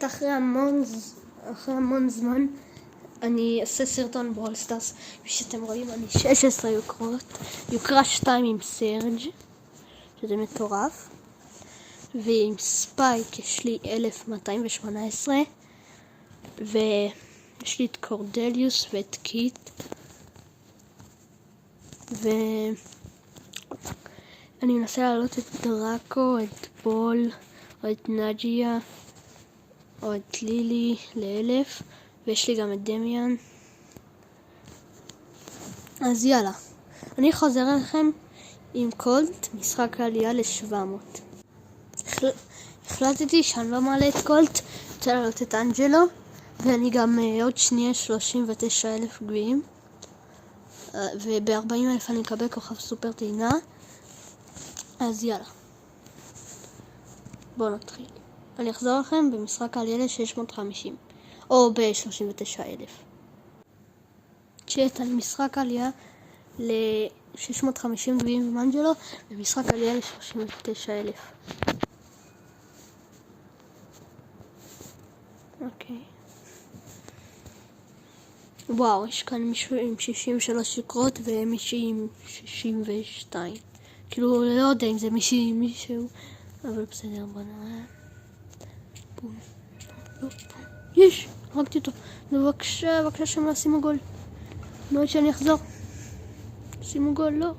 אחרי המון זמן אני אעשה סרטון ברול סטארס. כפי שאתם רואים, אני 16 יוקרות, יוקרה 2 עם סרג' שזה מטורף, ועם ספייק יש לי 1218, ויש לי את קורדליוס ואת קיט, ואני מנסה להעלות את דראקו, את בול, או את נג'יה, או את לילי ל1000, ויש לי גם את דמיאן. אז יאללה, אני חוזר אליכם עם קולט, משחק העלייה ל700. החלטתי שאני לא מעלה את קולט, רוצה לעלות את אנג'לו, ואני גם עוד שנייה 39,000 גביעים, וב-40,000 אני אקבל כוכב סופר טעינה. אז יאללה, בואו נתחיל. אני אחזור לכם במשחק העלייה ל650 או ב-39,000. צ'אט, אני משחק עלייה ל650 גביעים עם אנג'לו, ומשחק עלייה ל39,000. אוקיי. וואו, יש כאן מישהו עם 63 יקרות ומישהי עם 62. כאילו, לא יודע אם זה מישהו, אבל בסדר, בוא נראה. בום. יש! הרגתי אותו. בבקשה שהם לא שימו גול. מאוד שאני אחזור. שימו גול, לא.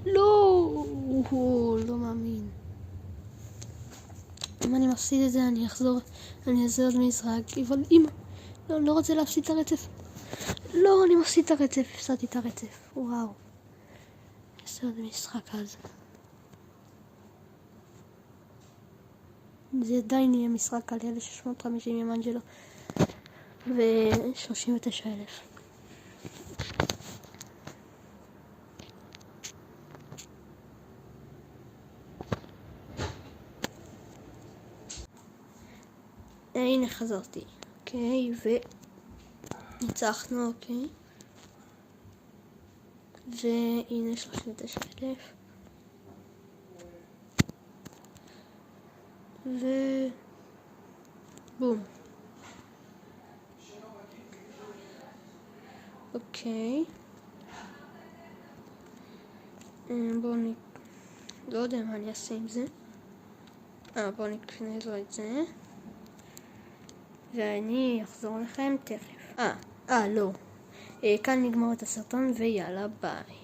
לא מאמין. אם אני מפסיד את זה, אני אעשה עוד משחק. אבל אמא, לא רוצה להפסיד את הרצף. לא, אני מפסיד את הרצף. הפסדתי את הרצף. וואו. אעשה עוד משחק אז. זה עדיין יהיה משחק עלייה ל650 עם אנג'לו ו39,000. הנה חזרתי. אוקיי, וניצחנו, אוקיי. והנה 39,000. ובום. אוקיי. לא יודע מה אני אעשה עם זה. בואו נקנה לו את זה. ואני אחזור לכם תכף. לא. כאן נגמר את הסרטון ויאללה ביי.